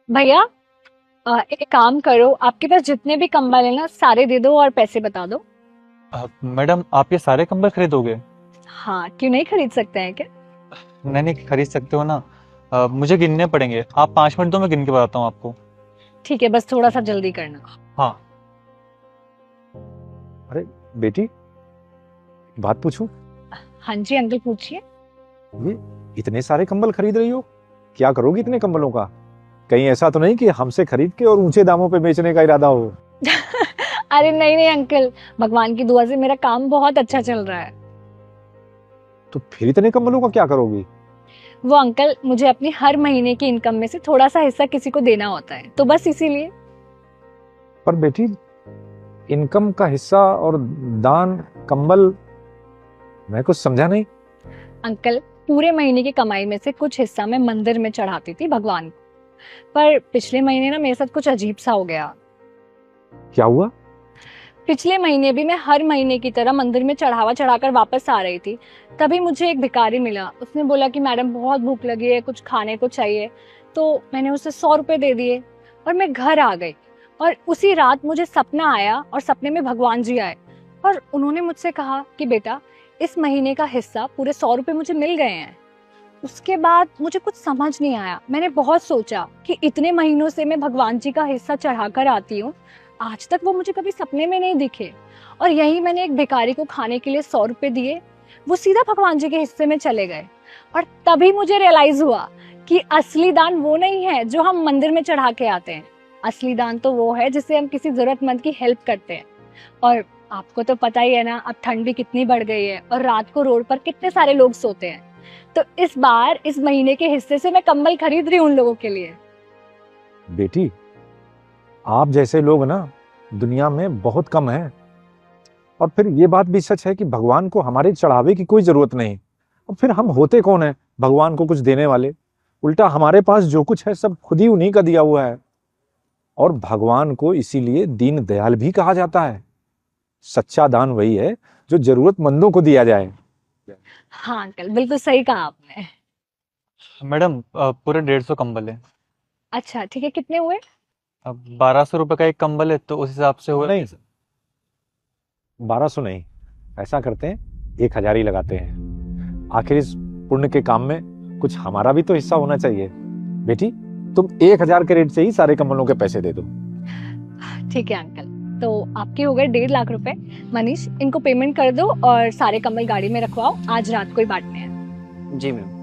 भैया, एक काम करो, आपके पास जितने भी कंबल है ना सारे दे दो और पैसे बता दो। मैडम आप ये सारे कंबल खरीदोगे? हाँ, क्यों नहीं खरीद सकते हैं क्या? नहीं नहीं, खरीद सकते हो ना। मुझे गिनने पड़ेंगे, आप 5 मिनट दो, मैं गिन के बताता हूँ आपको। ठीक है, बस थोड़ा सा जल्दी करना। हाँ। अरे बेटी, बात पूछूं? हाँ जी अंकल, पूछिए। ये इतने सारे कंबल खरीद रही हो, क्या करोगी इतने कंबलों का? कहीं ऐसा तो नहीं कि हमसे खरीद के और ऊंचे दामों पे बेचने का इरादा हो? अरे नहीं नहीं अंकल, भगवान की दुआ से मेरा काम बहुत अच्छा चल रहा है। तो फिर इतने कंबलों का क्या करोगी? वो अंकल, मुझे अपनी हर महीने की इनकम में से थोड़ा सा हिस्सा किसी को देना होता है, तो बस इसीलिए। पर बेटी, इनकम का हिस्सा और दान, कंबल, मैं कुछ समझा नहीं। अंकल, पूरे महीने की कमाई में से कुछ हिस्सा मैं मंदिर में चढ़ाती थी भगवान को। पर पिछले महीने ना मेरे साथ कुछ अजीब सा हो गया। क्या हुआ? पिछले महीने भी मैं हर महीने की तरह मंदिर में चढ़ावा चढ़ाकर वापस आ रही थी। तभी मुझे एक भिखारी मिला। उसने बोला कि मैडम बहुत भूख लगी है, कुछ खाने को चाहिए। तो मैंने उसे 100 रुपए दे दिए और मैं घर आ गई। और उसी रात मुझे सपना आया और सपने में भगवान जी आए। और उन्होंने मुझसे कहा कि बेटा, इस महीने का हिस्सा पूरे 100 रुपए मुझे मिल गए हैं। उसके बाद मुझे कुछ समझ नहीं आया। मैंने बहुत सोचा कि इतने महीनों से मैं भगवान जी का हिस्सा चढ़ाकर आती हूँ, आज तक वो मुझे कभी सपने में नहीं दिखे। और यही मैंने एक भिखारी को खाने के लिए 100 रुपए दिए, वो सीधा भगवान जी के हिस्से में चले गए। और तभी मुझे रियलाइज हुआ कि असली दान वो नहीं है जो हम मंदिर में चढ़ा के आते हैं। असली दान तो वो है जिससे हम किसी जरूरतमंद की हेल्प करते हैं। और आपको तो पता ही है ना, अब ठंड भी कितनी बढ़ गई है और रात को रोड पर कितने सारे लोग सोते हैं। तो इस बार इस महीने के हिस्से से मैं कंबल खरीद रही हूँ उन लोगों के लिए। बेटी, आप जैसे लोग ना दुनिया में बहुत कम हैं। और फिर ये बात भी सच है कि भगवान को हमारे चढ़ावे की कोई जरूरत नहीं। और फिर हम होते कौन है भगवान को कुछ देने वाले? उल्टा हमारे पास जो कुछ है सब खुद ही उन्हीं का दिया हुआ है। और भगवान को इसीलिए दीन दयाल भी कहा जाता है। सच्चा दान वही है जो जरूरतमंदों को दिया जाए। हाँ अंकल, बिल्कुल सही कहा आपने। मैडम पूरे 150 कंबल है। अच्छा ठीक है, कितने हुए? अब 1200 रुपये का एक कंबल है, तो उस हिसाब से हुआ। नहीं, 1200 नहीं, ऐसा करते हैं 1000 ही लगाते हैं। आखिर इस पुण्य के काम में कुछ हमारा भी तो हिस्सा होना चाहिए। बेटी, तुम 1000 के रेट से ही सारे कंबलों के पैसे दे दो। ठीक है अंकल, तो आपके हो गए 1.5 लाख रुपए। मनीष, इनको पेमेंट कर दो और सारे कंबल गाड़ी में रखवाओ, आज रात को ही बांटने हैं। जी मैम।